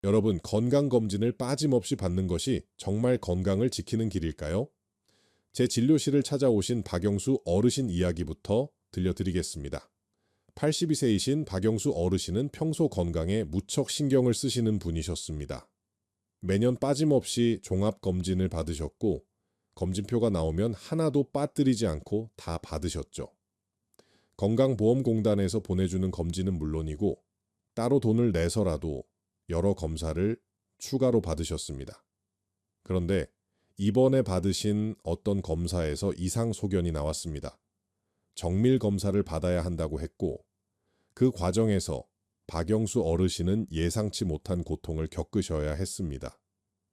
여러분, 건강검진을 빠짐없이 받는 것이 정말 건강을 지키는 길일까요? 제 진료실을 찾아오신 박영수 어르신 이야기부터 들려드리겠습니다. 82세이신 박영수 어르신은 평소 건강에 무척 신경을 쓰시는 분이셨습니다. 매년 빠짐없이 종합검진을 받으셨고, 검진표가 나오면 하나도 빠뜨리지 않고 다 받으셨죠. 건강보험공단에서 보내주는 검진은 물론이고, 따로 돈을 내서라도 여러 검사를 추가로 받으셨습니다. 그런데 이번에 받으신 어떤 검사에서 이상 소견이 나왔습니다. 정밀 검사를 받아야 한다고 했고, 그 과정에서 박영수 어르신은 예상치 못한 고통을 겪으셔야 했습니다.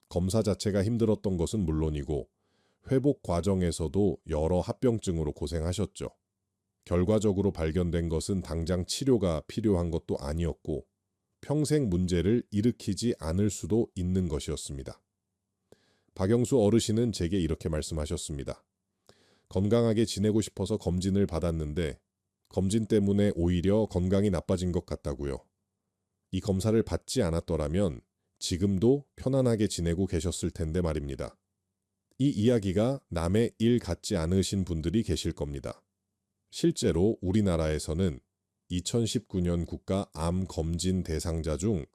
검사 자체가 힘들었던 것은 물론이고, 회복 과정에서도 여러 합병증으로 고생하셨죠. 결과적으로 발견된 것은 당장 치료가 필요한 것도 아니었고, 평생 문제를 일으키지 않을 수도 있는 것이었습니다. 박영수 어르신은 제게 이렇게 말씀하셨습니다. 건강하게 지내고 싶어서 검진을 받았는데 검진 때문에 오히려 건강이 나빠진 것 같다고요. 이 검사를 받지 않았더라면 지금도 편안하게 지내고 계셨을 텐데 말입니다. 이 이야기가 남의 일 같지 않으신 분들이 계실 겁니다. 실제로 우리나라에서는 2019년 국가 암 검진 대상자 중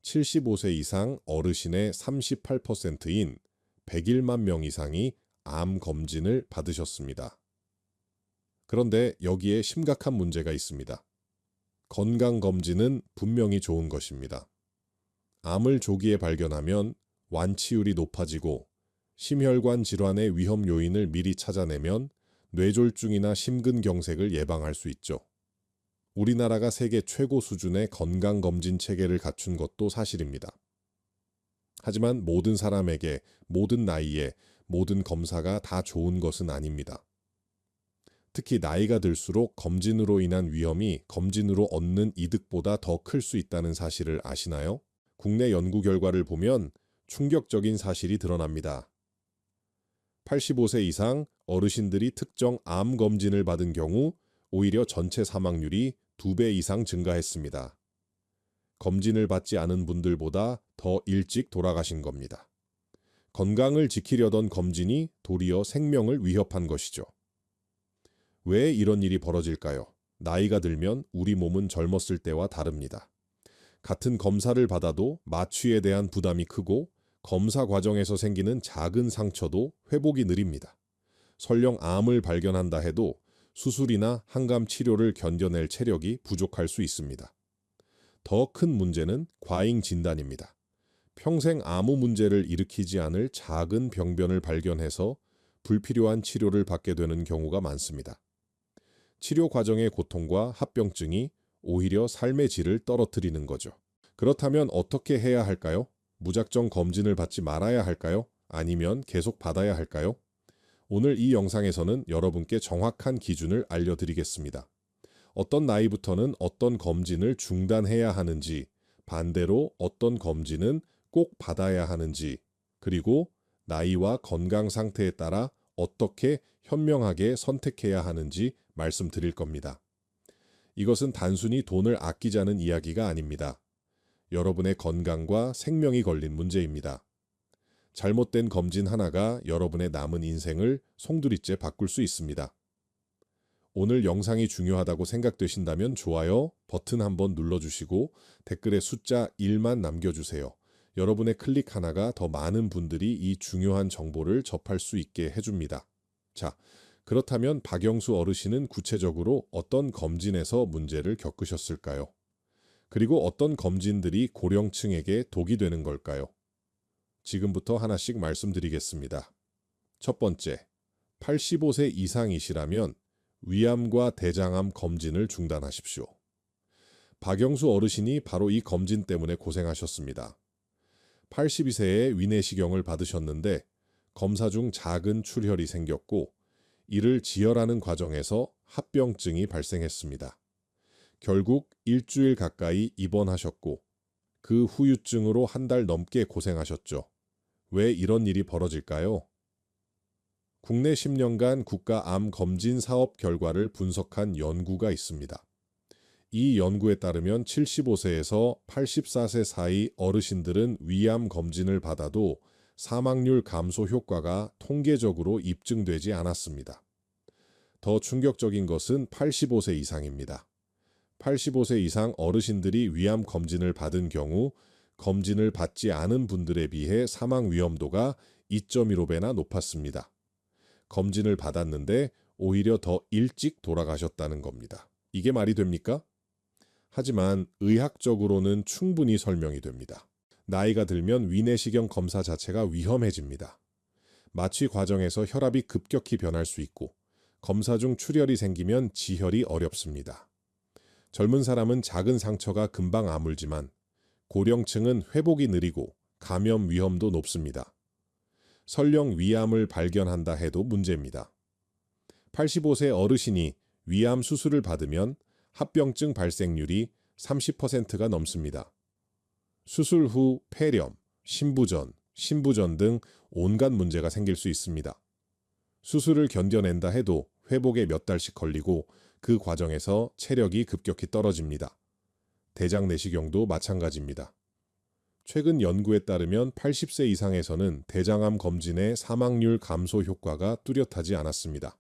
75세 이상 어르신의 38%인 101만 명 이상이 암 검진을 받으셨습니다. 그런데 여기에 심각한 문제가 있습니다. 건강검진은 분명히 좋은 것입니다. 암을 조기에 발견하면 완치율이 높아지고 심혈관 질환의 위험 요인을 미리 찾아내면 뇌졸중이나 심근경색을 예방할 수 있죠. 우리나라가 세계 최고 수준의 건강검진 체계를 갖춘 것도 사실입니다. 하지만 모든 사람에게, 모든 나이에, 모든 검사가 다 좋은 것은 아닙니다. 특히 나이가 들수록 검진으로 인한 위험이 검진으로 얻는 이득보다 더 클 수 있다는 사실을 아시나요? 국내 연구 결과를 보면 충격적인 사실이 드러납니다. 85세 이상 어르신들이 특정 암 검진을 받은 경우 오히려 전체 사망률이 2배 이상 증가했습니다. 검진을 받지 않은 분들보다 더 일찍 돌아가신 겁니다. 건강을 지키려던 검진이 도리어 생명을 위협한 것이죠. 왜 이런 일이 벌어질까요? 나이가 들면 우리 몸은 젊었을 때와 다릅니다. 같은 검사를 받아도 마취에 대한 부담이 크고 검사 과정에서 생기는 작은 상처도 회복이 느립니다. 설령 암을 발견한다 해도 수술이나 항암 치료를 견뎌낼 체력이 부족할 수 있습니다. 더 큰 문제는 과잉 진단입니다. 평생 아무 문제를 일으키지 않을 작은 병변을 발견해서 불필요한 치료를 받게 되는 경우가 많습니다. 치료 과정의 고통과 합병증이 오히려 삶의 질을 떨어뜨리는 거죠. 그렇다면 어떻게 해야 할까요? 무작정 검진을 받지 말아야 할까요? 아니면 계속 받아야 할까요? 오늘 이 영상에서는 여러분께 정확한 기준을 알려드리겠습니다. 어떤 나이부터는 어떤 검진을 중단해야 하는지, 반대로 어떤 검진은 꼭 받아야 하는지, 그리고 나이와 건강 상태에 따라 어떻게 현명하게 선택해야 하는지 말씀드릴 겁니다. 이것은 단순히 돈을 아끼자는 이야기가 아닙니다. 여러분의 건강과 생명이 걸린 문제입니다. 잘못된 검진 하나가 여러분의 남은 인생을 송두리째 바꿀 수 있습니다. 오늘 영상이 중요하다고 생각되신다면 좋아요 버튼 한번 눌러주시고 댓글에 숫자 1만 남겨주세요. 여러분의 클릭 하나가 더 많은 분들이 이 중요한 정보를 접할 수 있게 해줍니다. 자, 그렇다면 박영수 어르신은 구체적으로 어떤 검진에서 문제를 겪으셨을까요? 그리고 어떤 검진들이 고령층에게 독이 되는 걸까요? 지금부터 하나씩 말씀드리겠습니다. 첫 번째, 85세 이상이시라면 위암과 대장암 검진을 중단하십시오. 박영수 어르신이 바로 이 검진 때문에 고생하셨습니다. 82세에 위내시경을 받으셨는데 검사 중 작은 출혈이 생겼고 이를 지혈하는 과정에서 합병증이 발생했습니다. 결국 일주일 가까이 입원하셨고 그 후유증으로 한 달 넘게 고생하셨죠. 왜 이런 일이 벌어질까요? 국내 10년간 국가 암 검진 사업 결과를 분석한 연구가 있습니다. 이 연구에 따르면 75세에서 84세 사이 어르신들은 위암 검진을 받아도 사망률 감소 효과가 통계적으로 입증되지 않았습니다. 더 충격적인 것은 85세 이상입니다. 85세 이상 어르신들이 위암 검진을 받은 경우 검진을 받지 않은 분들에 비해 사망 위험도가 2.15배나 높았습니다. 검진을 받았는데 오히려 더 일찍 돌아가셨다는 겁니다. 이게 말이 됩니까? 하지만 의학적으로는 충분히 설명이 됩니다. 나이가 들면 위내시경 검사 자체가 위험해집니다. 마취 과정에서 혈압이 급격히 변할 수 있고 검사 중 출혈이 생기면 지혈이 어렵습니다. 젊은 사람은 작은 상처가 금방 아물지만 고령층은 회복이 느리고 감염 위험도 높습니다. 설령 위암을 발견한다 해도 문제입니다. 85세 어르신이 위암 수술을 받으면 합병증 발생률이 30%가 넘습니다. 수술 후 폐렴, 신부전 등 온갖 문제가 생길 수 있습니다. 수술을 견뎌낸다 해도 회복에 몇 달씩 걸리고 그 과정에서 체력이 급격히 떨어집니다. 대장 내시경도 마찬가지입니다. 최근 연구에 따르면 80세 이상에서는 대장암 검진의 사망률 감소 효과가 뚜렷하지 않았습니다.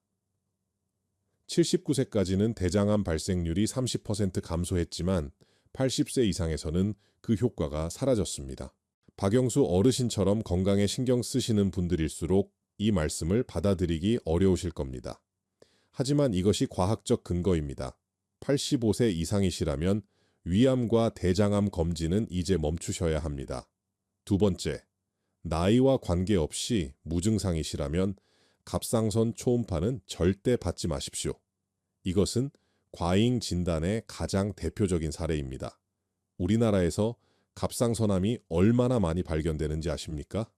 79세까지는 대장암 발생률이 30% 감소했지만 80세 이상에서는 그 효과가 사라졌습니다. 박영수 어르신처럼 건강에 신경 쓰시는 분들일수록 이 말씀을 받아들이기 어려우실 겁니다. 하지만 이것이 과학적 근거입니다. 85세 이상이시라면 위암과 대장암 검진은 이제 멈추셔야 합니다. 두 번째, 나이와 관계없이 무증상이시라면 갑상선 초음파는 절대 받지 마십시오. 이것은 과잉 진단의 가장 대표적인 사례입니다. 우리나라에서 갑상선암이 얼마나 많이 발견되는지 아십니까?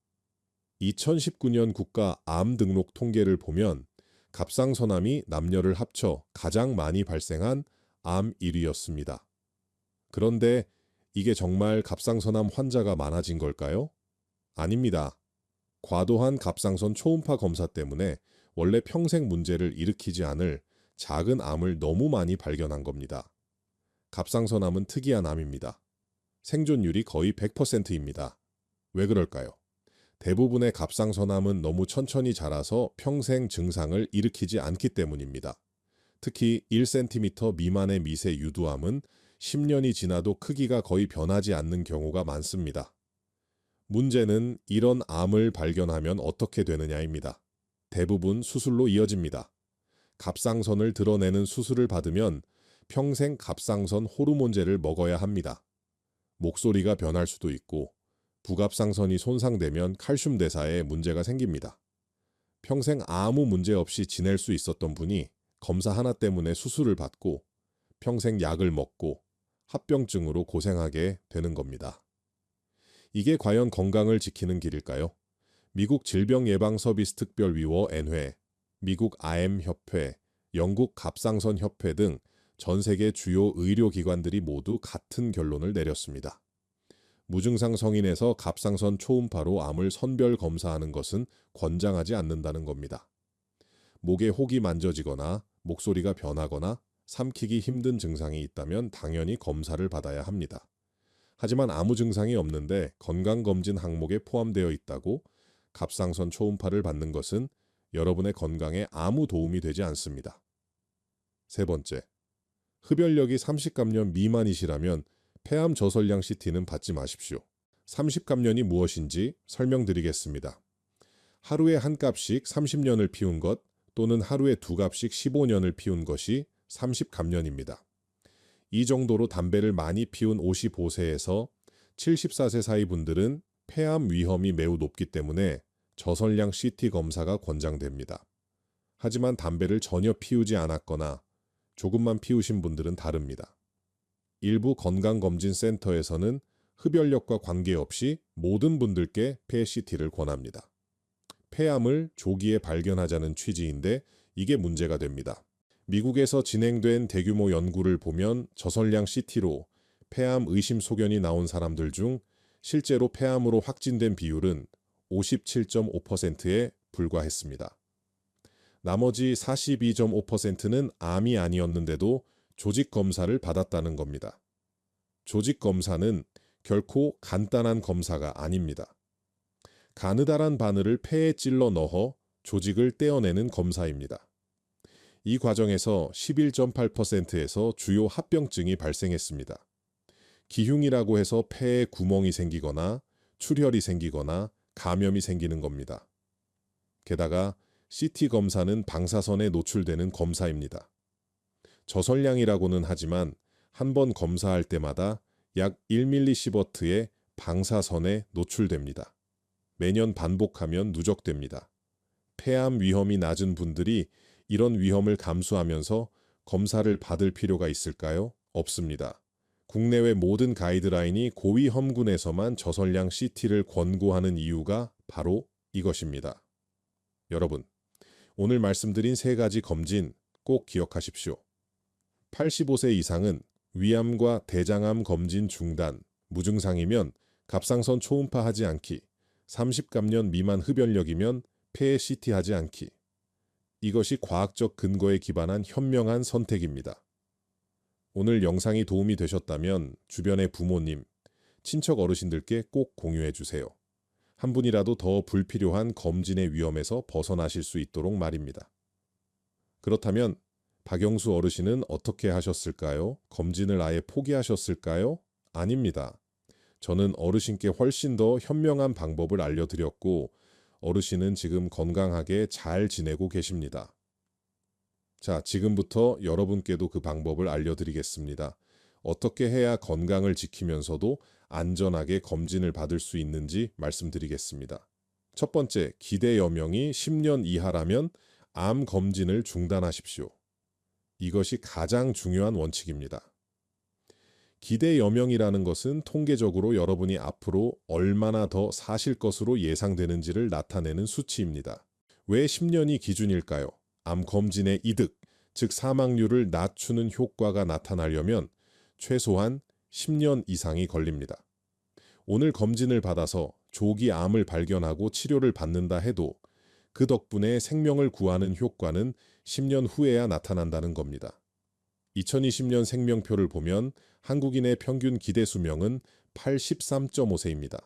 2019년 국가 암 등록 통계를 보면 갑상선암이 남녀를 합쳐 가장 많이 발생한 암 1위였습니다. 그런데 이게 정말 갑상선암 환자가 많아진 걸까요? 아닙니다. 과도한 갑상선 초음파 검사 때문에 원래 평생 문제를 일으키지 않을 작은 암을 너무 많이 발견한 겁니다. 갑상선암은 특이한 암입니다. 생존율이 거의 100%입니다. 왜 그럴까요? 대부분의 갑상선암은 너무 천천히 자라서 평생 증상을 일으키지 않기 때문입니다. 특히 1cm 미만의 미세 유두암은 10년이 지나도 크기가 거의 변하지 않는 경우가 많습니다. 문제는 이런 암을 발견하면 어떻게 되느냐입니다. 대부분 수술로 이어집니다. 갑상선을 드러내는 수술을 받으면 평생 갑상선 호르몬제를 먹어야 합니다. 목소리가 변할 수도 있고 부갑상선이 손상되면 칼슘 대사에 문제가 생깁니다. 평생 아무 문제 없이 지낼 수 있었던 분이 검사 하나 때문에 수술을 받고 평생 약을 먹고 합병증으로 고생하게 되는 겁니다. 이게 과연 건강을 지키는 길일까요? 미국 질병예방서비스특별위원 N회, 미국 암협회, 영국 갑상선협회 등 전 세계 주요 의료기관들이 모두 같은 결론을 내렸습니다. 무증상 성인에서 갑상선 초음파로 암을 선별 검사하는 것은 권장하지 않는다는 겁니다. 목에 혹이 만져지거나 목소리가 변하거나 삼키기 힘든 증상이 있다면 당연히 검사를 받아야 합니다. 하지만 아무 증상이 없는데 건강검진 항목에 포함되어 있다고 갑상선 초음파를 받는 것은 여러분의 건강에 아무 도움이 되지 않습니다. 세 번째, 흡연력이 30감년 미만이시라면 폐암 저설량 CT는 받지 마십시오. 30감년이 무엇인지 설명드리겠습니다. 하루에 한 값씩 30년을 피운 것 또는 하루에 두 값씩 15년을 피운 것이 30감년입니다. 이 정도로 담배를 많이 피운 55세에서 74세 사이 분들은 폐암 위험이 매우 높기 때문에 저설량 CT 검사가 권장됩니다. 하지만 담배를 전혀 피우지 않았거나 조금만 피우신 분들은 다릅니다. 일부 건강검진센터에서는 흡연력과 관계없이 모든 분들께 폐 CT를 권합니다. 폐암을 조기에 발견하자는 취지인데 이게 문제가 됩니다. 미국에서 진행된 대규모 연구를 보면 저설량 CT로 폐암 의심 소견이 나온 사람들 중 실제로 폐암으로 확진된 비율은 57.5%에 불과했습니다. 나머지 42.5%는 암이 아니었는데도 조직 검사를 받았다는 겁니다. 조직 검사는 결코 간단한 검사가 아닙니다. 가느다란 바늘을 폐에 찔러 넣어 조직을 떼어내는 검사입니다. 이 과정에서 11.8%에서 주요 합병증이 발생했습니다. 기흉이라고 해서 폐에 구멍이 생기거나 출혈이 생기거나 감염이 생기는 겁니다. 게다가 CT 검사는 방사선에 노출되는 검사입니다. 저설량이라고는 하지만 한 번 검사할 때마다 약 1mS의 방사선에 노출됩니다. 매년 반복하면 누적됩니다. 폐암 위험이 낮은 분들이 이런 위험을 감수하면서 검사를 받을 필요가 있을까요? 없습니다. 국내외 모든 가이드라인이 고위험군에서만 저설량 CT를 권고하는 이유가 바로 이것입니다. 여러분, 오늘 말씀드린 3가지 검진 꼭 기억하십시오. 85세 이상은 위암과 대장암 검진 중단, 무증상이면 갑상선 초음파하지 않기, 30감년 미만 흡연력이면 폐 CT하지 않기. 이것이 과학적 근거에 기반한 현명한 선택입니다. 오늘 영상이 도움이 되셨다면 주변의 부모님, 친척 어르신들께 꼭 공유해 주세요. 한 분이라도 더 불필요한 검진의 위험에서 벗어나실 수 있도록 말입니다. 그렇다면 박영수 어르신은 어떻게 하셨을까요? 검진을 아예 포기하셨을까요? 아닙니다. 저는 어르신께 훨씬 더 현명한 방법을 알려드렸고 어르신은 지금 건강하게 잘 지내고 계십니다. 자, 지금부터 여러분께도 그 방법을 알려드리겠습니다. 어떻게 해야 건강을 지키면서도 안전하게 검진을 받을 수 있는지 말씀드리겠습니다. 첫 번째, 기대 여명이 10년 이하라면 암 검진을 중단하십시오. 이것이 가장 중요한 원칙입니다. 기대 여명이라는 것은 통계적으로 여러분이 앞으로 얼마나 더 사실 것으로 예상되는지를 나타내는 수치입니다. 왜 10년이 기준일까요? 암 검진의 이득, 즉 사망률을 낮추는 효과가 나타나려면 최소한 10년 이상이 걸립니다. 오늘 검진을 받아서 조기 암을 발견하고 치료를 받는다 해도 그 덕분에 생명을 구하는 효과는 10년 후에야 나타난다는 겁니다. 2020년 생명표를 보면 한국인의 평균 기대 수명은 83.5세입니다.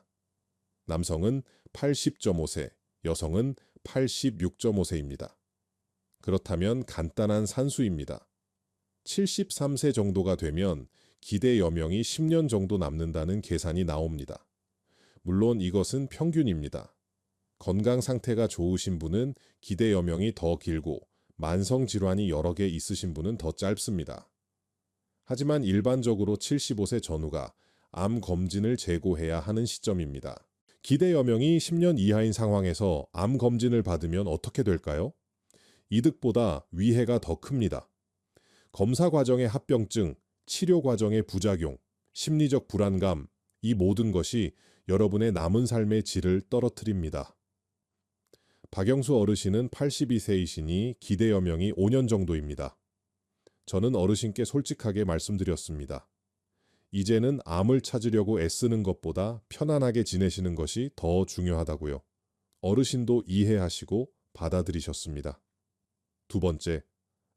남성은 80.5세, 여성은 86.5세입니다. 그렇다면 간단한 산수입니다. 73세 정도가 되면 기대 여명이 10년 정도 남는다는 계산이 나옵니다. 물론 이것은 평균입니다. 건강 상태가 좋으신 분은 기대 여명이 더 길고 만성 질환이 여러 개 있으신 분은 더 짧습니다. 하지만 일반적으로 75세 전후가 암 검진을 재고해야 하는 시점입니다. 기대 여명이 10년 이하인 상황에서 암 검진을 받으면 어떻게 될까요? 이득보다 위해가 더 큽니다. 검사 과정의 합병증, 치료 과정의 부작용, 심리적 불안감, 이 모든 것이 여러분의 남은 삶의 질을 떨어뜨립니다. 박영수 어르신은 82세이시니 기대 여명이 5년 정도입니다. 저는 어르신께 솔직하게 말씀드렸습니다. 이제는 암을 찾으려고 애쓰는 것보다 편안하게 지내시는 것이 더 중요하다고요. 어르신도 이해하시고 받아들이셨습니다. 두 번째,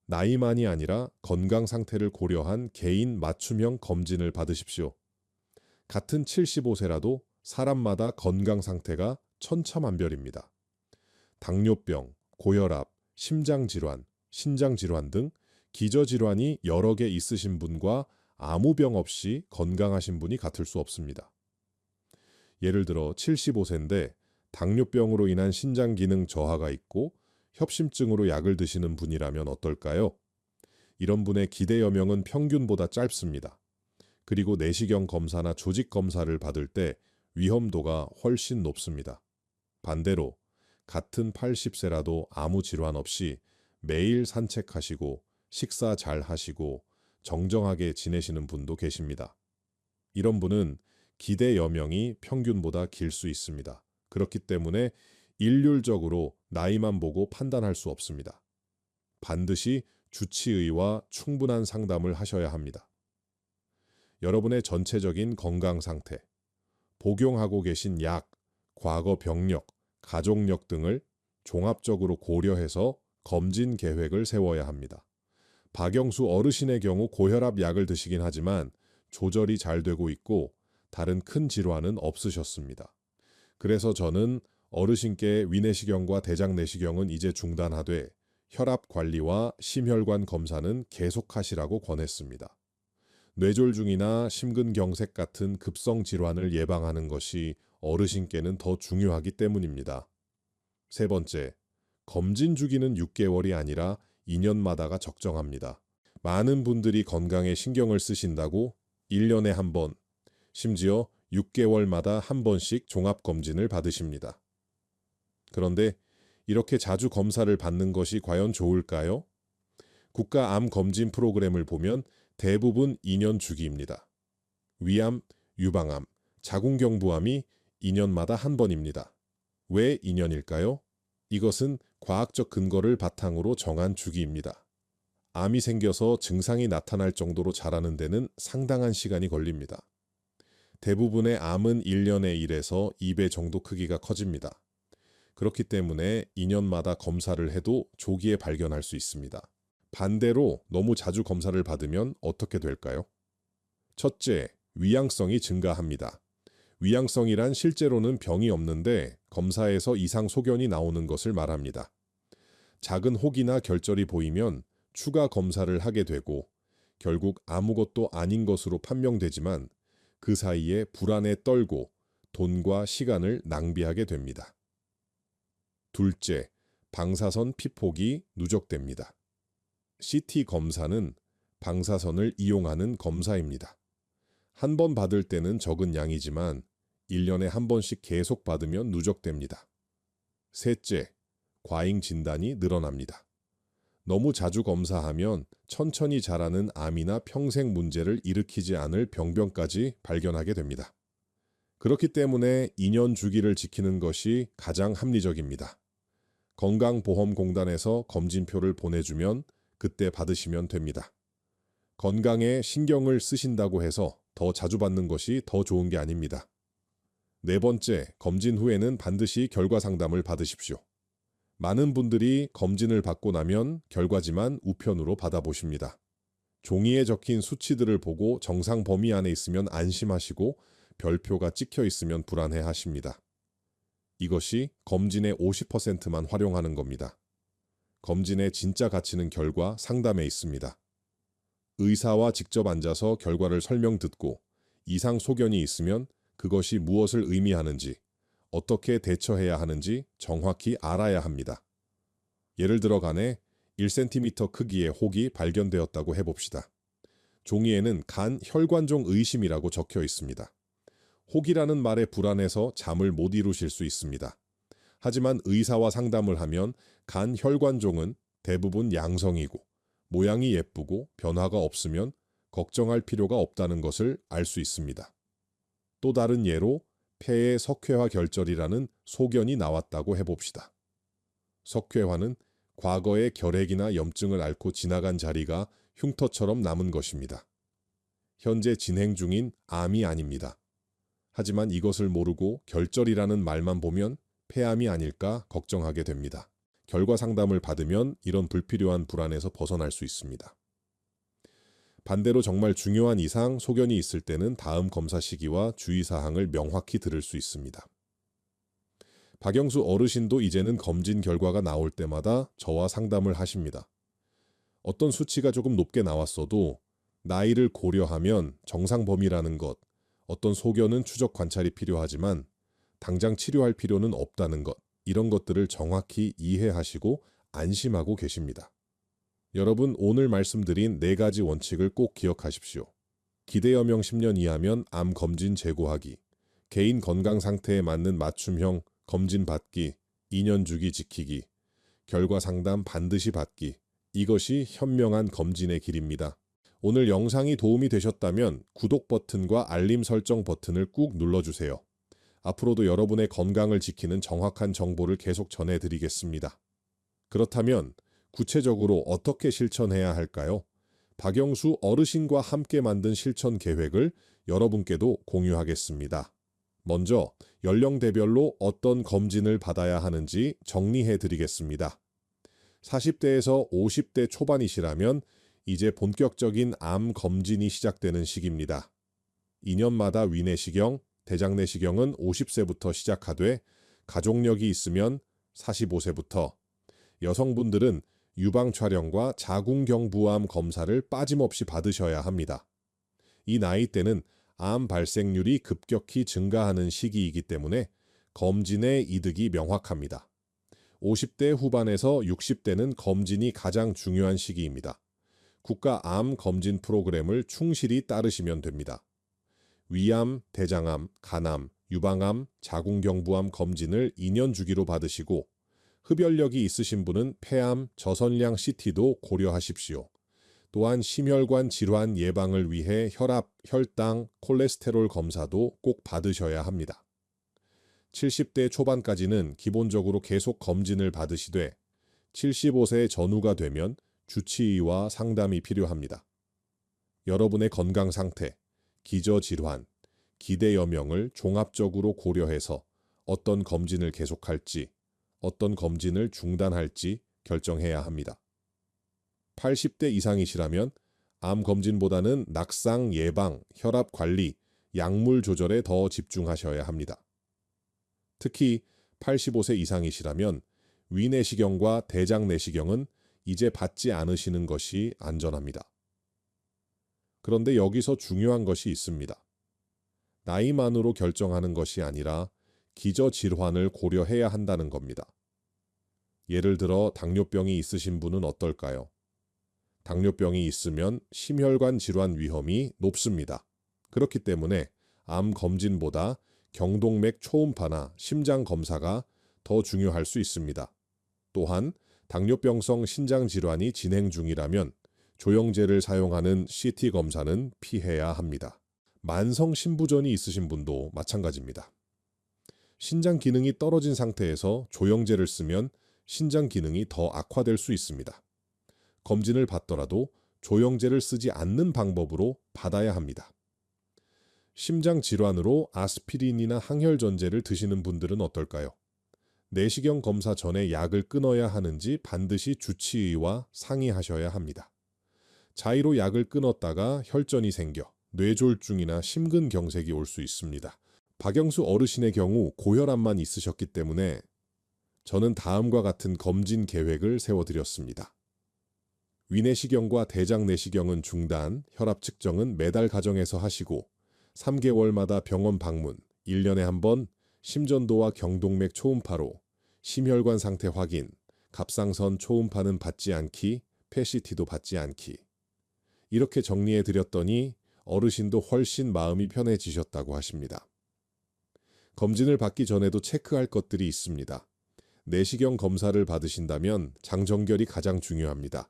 나이만이 아니라 건강 상태를 고려한 개인 맞춤형 검진을 받으십시오. 같은 75세라도 사람마다 건강 상태가 천차만별입니다. 당뇨병, 고혈압, 심장질환, 신장질환 등 기저질환이 여러 개 있으신 분과 아무 병 없이 건강하신 분이 같을 수 없습니다. 예를 들어 75세인데 당뇨병으로 인한 신장 기능 저하가 있고 협심증으로 약을 드시는 분이라면 어떨까요? 이런 분의 기대 여명은 평균보다 짧습니다. 그리고 내시경 검사나 조직 검사를 받을 때 위험도가 훨씬 높습니다. 반대로 같은 80세라도 아무 질환 없이 매일 산책하시고 식사 잘 하시고 정정하게 지내시는 분도 계십니다. 이런 분은 기대 여명이 평균보다 길 수 있습니다. 그렇기 때문에 일률적으로 나이만 보고 판단할 수 없습니다. 반드시 주치의와 충분한 상담을 하셔야 합니다. 여러분의 전체적인 건강 상태, 복용하고 계신 약, 과거 병력, 가족력 등을 종합적으로 고려해서 검진 계획을 세워야 합니다. 박영수 어르신의 경우 고혈압 약을 드시긴 하지만 조절이 잘 되고 있고 다른 큰 질환은 없으셨습니다. 그래서 저는 어르신께 위내시경과 대장내시경은 이제 중단하되 혈압 관리와 심혈관 검사는 계속하시라고 권했습니다. 뇌졸중이나 심근경색 같은 급성 질환을 예방하는 것이 어르신께는 더 중요하기 때문입니다. 세 번째, 검진 주기는 6개월이 아니라 2년마다가 적정합니다. 많은 분들이 건강에 신경을 쓰신다고 1년에 한 번, 심지어 6개월마다 한 번씩 종합검진을 받으십니다. 그런데 이렇게 자주 검사를 받는 것이 과연 좋을까요? 국가암 검진 프로그램을 보면 대부분 2년 주기입니다. 위암, 유방암, 자궁경부암이 2년마다 한 번입니다. 왜 2년일까요? 이것은 과학적 근거를 바탕으로 정한 주기입니다. 암이 생겨서 증상이 나타날 정도로 자라는 데는 상당한 시간이 걸립니다. 대부분의 암은 1년에 1에서 2배 정도 크기가 커집니다. 그렇기 때문에 2년마다 검사를 해도 조기에 발견할 수 있습니다. 반대로 너무 자주 검사를 받으면 어떻게 될까요? 첫째, 위양성이 증가합니다. 위양성이란 실제로는 병이 없는데 검사에서 이상 소견이 나오는 것을 말합니다. 작은 혹이나 결절이 보이면 추가 검사를 하게 되고 결국 아무것도 아닌 것으로 판명되지만 그 사이에 불안에 떨고 돈과 시간을 낭비하게 됩니다. 둘째, 방사선 피폭이 누적됩니다. CT 검사는 방사선을 이용하는 검사입니다. 한 번 받을 때는 적은 양이지만 1년에 한 번씩 계속 받으면 누적됩니다. 셋째, 과잉 진단이 늘어납니다. 너무 자주 검사하면 천천히 자라는 암이나 평생 문제를 일으키지 않을 병변까지 발견하게 됩니다. 그렇기 때문에 2년 주기를 지키는 것이 가장 합리적입니다. 건강보험공단에서 검진표를 보내주면 그때 받으시면 됩니다. 건강에 신경을 쓰신다고 해서 더 자주 받는 것이 더 좋은 게 아닙니다. 네 번째, 검진 후에는 반드시 결과 상담을 받으십시오. 많은 분들이 검진을 받고 나면 결과지만 우편으로 받아보십니다. 종이에 적힌 수치들을 보고 정상 범위 안에 있으면 안심하시고 별표가 찍혀 있으면 불안해하십니다. 이것이 검진의 50%만 활용하는 겁니다. 검진의 진짜 가치는 결과 상담에 있습니다. 의사와 직접 앉아서 결과를 설명 듣고 이상 소견이 있으면 그것이 무엇을 의미하는지, 어떻게 대처해야 하는지 정확히 알아야 합니다. 예를 들어 간에 1cm 크기의 혹이 발견되었다고 해봅시다. 종이에는 간 혈관종 의심이라고 적혀 있습니다. 혹이라는 말에 불안해서 잠을 못 이루실 수 있습니다. 하지만 의사와 상담을 하면 간 혈관종은 대부분 양성이고 모양이 예쁘고 변화가 없으면 걱정할 필요가 없다는 것을 알 수 있습니다. 또 다른 예로 폐에 석회화 결절이라는 소견이 나왔다고 해봅시다. 석회화는 과거의 결핵이나 염증을 앓고 지나간 자리가 흉터처럼 남은 것입니다. 현재 진행 중인 암이 아닙니다. 하지만 이것을 모르고 결절이라는 말만 보면 폐암이 아닐까 걱정하게 됩니다. 결과 상담을 받으면 이런 불필요한 불안에서 벗어날 수 있습니다. 반대로 정말 중요한 이상 소견이 있을 때는 다음 검사 시기와 주의사항을 명확히 들을 수 있습니다. 박영수 어르신도 이제는 검진 결과가 나올 때마다 저와 상담을 하십니다. 어떤 수치가 조금 높게 나왔어도 나이를 고려하면 정상 범위라는 것, 어떤 소견은 추적 관찰이 필요하지만 당장 치료할 필요는 없다는 것, 이런 것들을 정확히 이해하시고 안심하고 계십니다. 여러분, 오늘 말씀드린 4가지 원칙을 꼭 기억하십시오. 기대여명 10년 이하면 암 검진 재고하기, 개인 건강 상태에 맞는 맞춤형 검진 받기, 2년 주기 지키기, 결과 상담 반드시 받기, 이것이 현명한 검진의 길입니다. 오늘 영상이 도움이 되셨다면 구독 버튼과 알림 설정 버튼을 꾹 눌러주세요. 앞으로도 여러분의 건강을 지키는 정확한 정보를 계속 전해드리겠습니다. 그렇다면 구체적으로 어떻게 실천해야 할까요? 박영수 어르신과 함께 만든 실천 계획을 여러분께도 공유하겠습니다. 먼저 연령대별로 어떤 검진을 받아야 하는지 정리해 드리겠습니다. 40대에서 50대 초반이시라면 이제 본격적인 암 검진이 시작되는 시기입니다. 2년마다 위내시경, 대장내시경은 50세부터 시작하되 가족력이 있으면 45세부터, 여성분들은 유방 촬영과 자궁경부암 검사를 빠짐없이 받으셔야 합니다. 이 나이대는 암 발생률이 급격히 증가하는 시기이기 때문에 검진의 이득이 명확합니다. 50대 후반에서 60대는 검진이 가장 중요한 시기입니다. 국가 암 검진 프로그램을 충실히 따르시면 됩니다. 위암, 대장암, 간암, 유방암, 자궁경부암 검진을 2년 주기로 받으시고 흡연력이 있으신 분은 폐암, 저선량 CT도 고려하십시오. 또한 심혈관 질환 예방을 위해 혈압, 혈당, 콜레스테롤 검사도 꼭 받으셔야 합니다. 70대 초반까지는 기본적으로 계속 검진을 받으시되 75세 전후가 되면 주치의와 상담이 필요합니다. 여러분의 건강 상태, 기저질환, 기대여명을 종합적으로 고려해서 어떤 검진을 계속할지, 어떤 검진을 중단할지 결정해야 합니다. 80대 이상이시라면 암 검진보다는 낙상 예방, 혈압 관리, 약물 조절에 더 집중하셔야 합니다. 특히 85세 이상이시라면 위내시경과 대장내시경은 이제 받지 않으시는 것이 안전합니다. 그런데 여기서 중요한 것이 있습니다. 나이만으로 결정하는 것이 아니라 기저질환을 고려해야 한다는 겁니다. 예를 들어 당뇨병이 있으신 분은 어떨까요? 당뇨병이 있으면 심혈관 질환 위험이 높습니다. 그렇기 때문에 암 검진보다 경동맥 초음파나 심장 검사가 더 중요할 수 있습니다. 또한 당뇨병성 신장 질환이 진행 중이라면 조영제를 사용하는 CT 검사는 피해야 합니다. 만성 신부전이 있으신 분도 마찬가지입니다. 신장 기능이 떨어진 상태에서 조영제를 쓰면 신장 기능이 더 악화될 수 있습니다. 검진을 받더라도 조영제를 쓰지 않는 방법으로 받아야 합니다. 심장 질환으로 아스피린이나 항혈전제를 드시는 분들은 어떨까요? 내시경 검사 전에 약을 끊어야 하는지 반드시 주치의와 상의하셔야 합니다. 자의로 약을 끊었다가 혈전이 생겨 뇌졸중이나 심근경색이 올 수 있습니다. 박영수 어르신의 경우 고혈압만 있으셨기 때문에 저는 다음과 같은 검진 계획을 세워드렸습니다. 위내시경과 대장내시경은 중단, 혈압 측정은 매달 가정에서 하시고 3개월마다 병원 방문, 1년에 한 번 심전도와 경동맥 초음파로 심혈관 상태 확인, 갑상선 초음파는 받지 않기, PET-CT도 받지 않기. 이렇게 정리해 드렸더니 어르신도 훨씬 마음이 편해지셨다고 하십니다. 검진을 받기 전에도 체크할 것들이 있습니다. 내시경 검사를 받으신다면 장정결이 가장 중요합니다.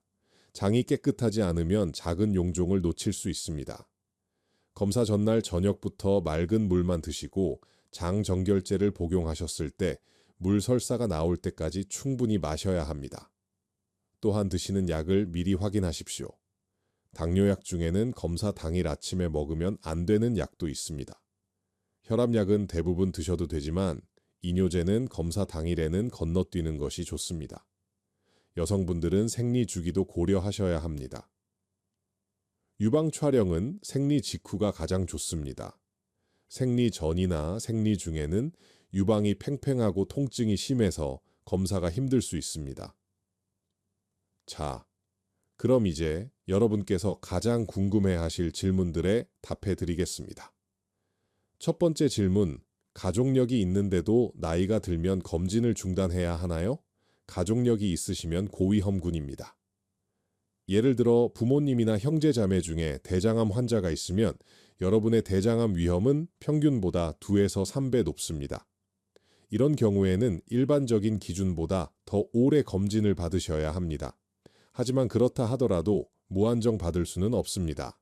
장이 깨끗하지 않으면 작은 용종을 놓칠 수 있습니다. 검사 전날 저녁부터 맑은 물만 드시고 장정결제를 복용하셨을 때 물 설사가 나올 때까지 충분히 마셔야 합니다. 또한 드시는 약을 미리 확인하십시오. 당뇨약 중에는 검사 당일 아침에 먹으면 안 되는 약도 있습니다. 혈압약은 대부분 드셔도 되지만 이뇨제는 검사 당일에는 건너뛰는 것이 좋습니다. 여성분들은 생리 주기도 고려하셔야 합니다. 유방 촬영은 생리 직후가 가장 좋습니다. 생리 전이나 생리 중에는 유방이 팽팽하고 통증이 심해서 검사가 힘들 수 있습니다. 자, 그럼 이제 여러분께서 가장 궁금해하실 질문들에 답해 드리겠습니다. 첫 번째 질문, 가족력이 있는데도 나이가 들면 검진을 중단해야 하나요? 가족력이 있으시면 고위험군입니다. 예를 들어 부모님이나 형제자매 중에 대장암 환자가 있으면 여러분의 대장암 위험은 평균보다 2에서 3배 높습니다. 이런 경우에는 일반적인 기준보다 더 오래 검진을 받으셔야 합니다. 하지만 그렇다 하더라도 무한정 받을 수는 없습니다.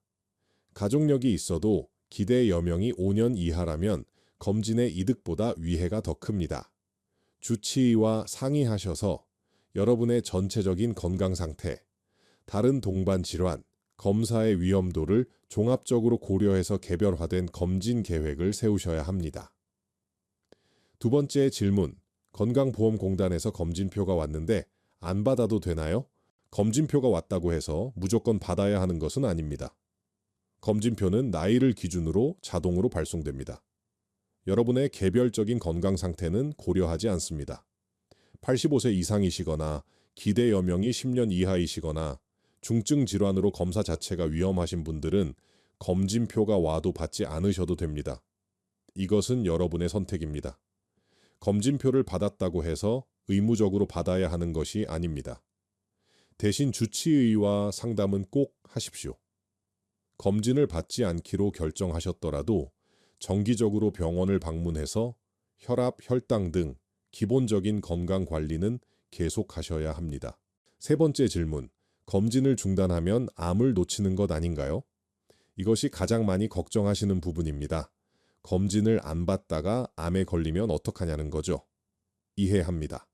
가족력이 있어도 기대 여명이 5년 이하라면 검진의 이득보다 위해가 더 큽니다. 주치의와 상의하셔서 여러분의 전체적인 건강 상태, 다른 동반 질환, 검사의 위험도를 종합적으로 고려해서 개별화된 검진 계획을 세우셔야 합니다. 두 번째 질문, 건강보험공단에서 검진표가 왔는데 안 받아도 되나요? 검진표가 왔다고 해서 무조건 받아야 하는 것은 아닙니다. 검진표는 나이를 기준으로 자동으로 발송됩니다. 여러분의 개별적인 건강 상태는 고려하지 않습니다. 85세 이상이시거나 기대 여명이 10년 이하이시거나 중증 질환으로 검사 자체가 위험하신 분들은 검진표가 와도 받지 않으셔도 됩니다. 이것은 여러분의 선택입니다. 검진표를 받았다고 해서 의무적으로 받아야 하는 것이 아닙니다. 대신 주치의와 상담은 꼭 하십시오. 검진을 받지 않기로 결정하셨더라도 정기적으로 병원을 방문해서 혈압, 혈당 등 기본적인 건강 관리는 계속하셔야 합니다. 세 번째 질문, 검진을 중단하면 암을 놓치는 것 아닌가요? 이것이 가장 많이 걱정하시는 부분입니다. 검진을 안 받다가 암에 걸리면 어떡하냐는 거죠. 이해합니다.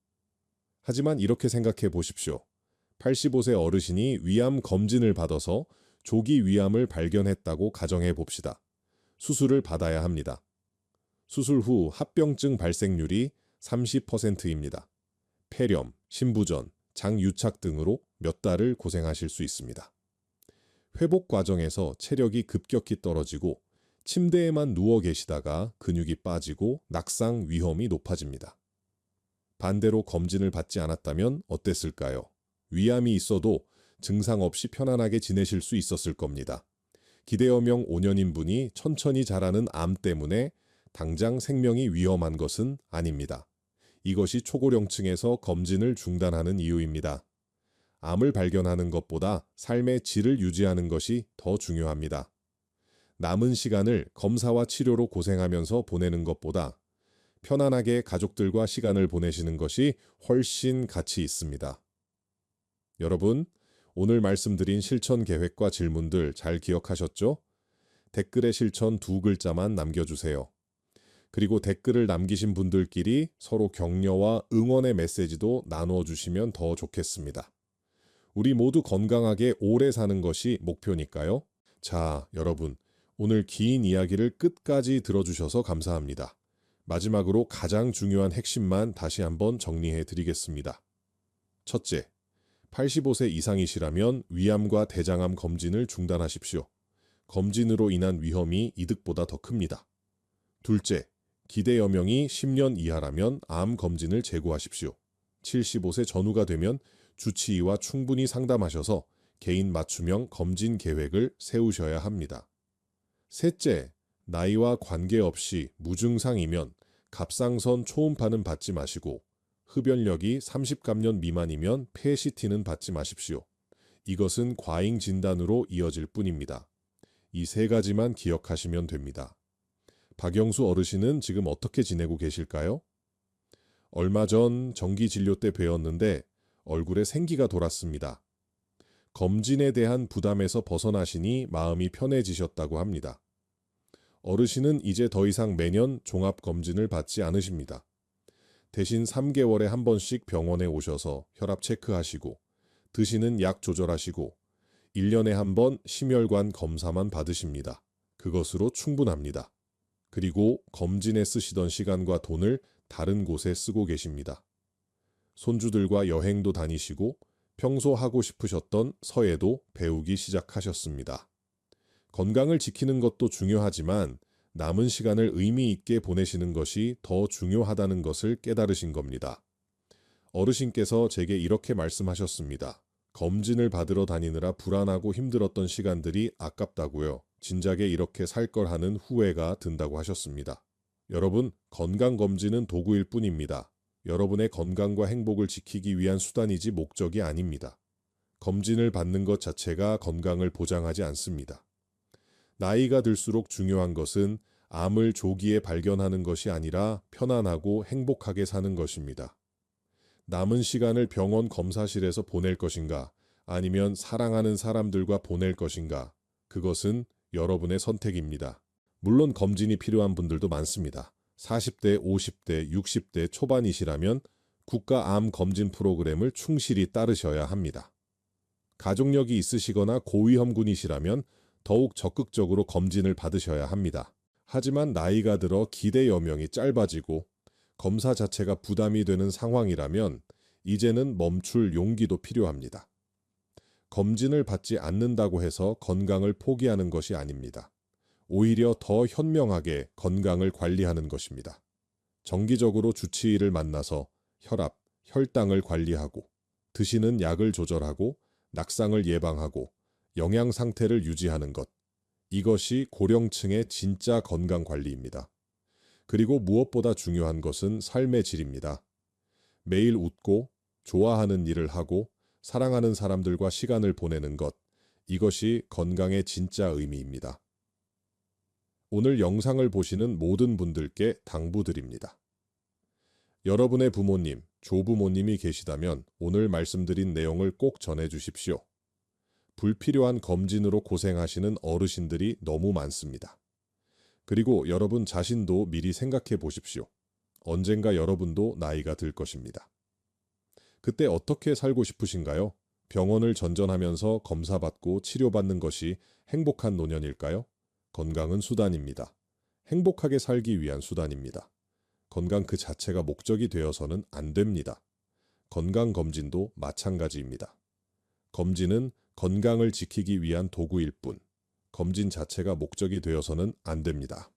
하지만 이렇게 생각해 보십시오. 85세 어르신이 위암 검진을 받아서 조기 위암을 발견했다고 가정해 봅시다. 수술을 받아야 합니다. 수술 후 합병증 발생률이 30%입니다. 폐렴, 신부전, 장유착 등으로 몇 달을 고생하실 수 있습니다. 회복 과정에서 체력이 급격히 떨어지고 침대에만 누워 계시다가 근육이 빠지고 낙상 위험이 높아집니다. 반대로 검진을 받지 않았다면 어땠을까요? 위암이 있어도 증상 없이 편안하게 지내실 수 있었을 겁니다. 기대여명 5년인 분이 천천히 자라는 암 때문에 당장 생명이 위험한 것은 아닙니다. 이것이 초고령층에서 검진을 중단하는 이유입니다. 암을 발견하는 것보다 삶의 질을 유지하는 것이 더 중요합니다. 남은 시간을 검사와 치료로 고생하면서 보내는 것보다 편안하게 가족들과 시간을 보내시는 것이 훨씬 가치 있습니다. 여러분, 오늘 말씀드린 실천 계획과 질문들 잘 기억하셨죠? 댓글에 실천 2글자만 남겨주세요. 그리고 댓글을 남기신 분들끼리 서로 격려와 응원의 메시지도 나누어 주시면 더 좋겠습니다. 우리 모두 건강하게 오래 사는 것이 목표니까요. 자, 여러분, 오늘 긴 이야기를 끝까지 들어주셔서 감사합니다. 마지막으로 가장 중요한 핵심만 다시 한번 정리해 드리겠습니다. 첫째, 85세 이상이시라면 위암과 대장암 검진을 중단하십시오. 검진으로 인한 위험이 이득보다 더 큽니다. 둘째, 기대 여명이 10년 이하라면 암 검진을 재고하십시오. 75세 전후가 되면 주치의와 충분히 상담하셔서 개인 맞춤형 검진 계획을 세우셔야 합니다. 셋째, 나이와 관계없이 무증상이면 갑상선 초음파는 받지 마시고 흡연력이 30감년 미만이면 PET는 받지 마십시오. 이것은 과잉 진단으로 이어질 뿐입니다. 이 세 가지만 기억하시면 됩니다. 박영수 어르신은 지금 어떻게 지내고 계실까요? 얼마 전 정기 진료 때 뵈었는데 얼굴에 생기가 돌았습니다. 검진에 대한 부담에서 벗어나시니 마음이 편해지셨다고 합니다. 어르신은 이제 더 이상 매년 종합검진을 받지 않으십니다. 대신 3개월에 한 번씩 병원에 오셔서 혈압 체크하시고 드시는 약 조절하시고 1년에 한 번 심혈관 검사만 받으십니다. 그것으로 충분합니다. 그리고 검진에 쓰시던 시간과 돈을 다른 곳에 쓰고 계십니다. 손주들과 여행도 다니시고 평소 하고 싶으셨던 서예도 배우기 시작하셨습니다. 건강을 지키는 것도 중요하지만 남은 시간을 의미 있게 보내시는 것이 더 중요하다는 것을 깨달으신 겁니다. 어르신께서 제게 이렇게 말씀하셨습니다. 검진을 받으러 다니느라 불안하고 힘들었던 시간들이 아깝다고요. 진작에 이렇게 살 걸 하는 후회가 든다고 하셨습니다. 여러분, 건강검진은 도구일 뿐입니다. 여러분의 건강과 행복을 지키기 위한 수단이지 목적이 아닙니다. 검진을 받는 것 자체가 건강을 보장하지 않습니다. 나이가 들수록 중요한 것은 암을 조기에 발견하는 것이 아니라 편안하고 행복하게 사는 것입니다. 남은 시간을 병원 검사실에서 보낼 것인가, 아니면 사랑하는 사람들과 보낼 것인가, 그것은 여러분의 선택입니다. 물론 검진이 필요한 분들도 많습니다. 40대, 50대, 60대 초반이시라면 국가 암 검진 프로그램을 충실히 따르셔야 합니다. 가족력이 있으시거나 고위험군이시라면 더욱 적극적으로 검진을 받으셔야 합니다. 하지만 나이가 들어 기대 여명이 짧아지고 검사 자체가 부담이 되는 상황이라면 이제는 멈출 용기도 필요합니다. 검진을 받지 않는다고 해서 건강을 포기하는 것이 아닙니다. 오히려 더 현명하게 건강을 관리하는 것입니다. 정기적으로 주치의를 만나서 혈압, 혈당을 관리하고 드시는 약을 조절하고 낙상을 예방하고 영양 상태를 유지하는 것. 이것이 고령층의 진짜 건강 관리입니다. 그리고 무엇보다 중요한 것은 삶의 질입니다. 매일 웃고 좋아하는 일을 하고 사랑하는 사람들과 시간을 보내는 것. 이것이 건강의 진짜 의미입니다. 오늘 영상을 보시는 모든 분들께 당부드립니다. 여러분의 부모님, 조부모님이 계시다면 오늘 말씀드린 내용을 꼭 전해주십시오. 불필요한 검진으로 고생하시는 어르신들이 너무 많습니다. 그리고 여러분 자신도 미리 생각해 보십시오. 언젠가 여러분도 나이가 들 것입니다. 그때 어떻게 살고 싶으신가요? 병원을 전전하면서 검사받고 치료받는 것이 행복한 노년일까요? 건강은 수단입니다. 행복하게 살기 위한 수단입니다. 건강 그 자체가 목적이 되어서는 안 됩니다. 건강검진도 마찬가지입니다. 검진은 건강을 지키기 위한 도구일 뿐, 검진 자체가 목적이 되어서는 안 됩니다.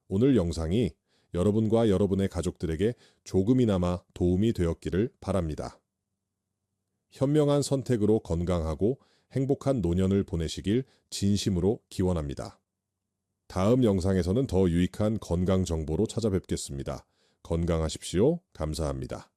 오늘 영상이 여러분과 여러분의 가족들에게 조금이나마 도움이 되었기를 바랍니다. 현명한 선택으로 건강하고 행복한 노년을 보내시길 진심으로 기원합니다. 다음 영상에서는 더 유익한 건강 정보로 찾아뵙겠습니다. 건강하십시오. 감사합니다.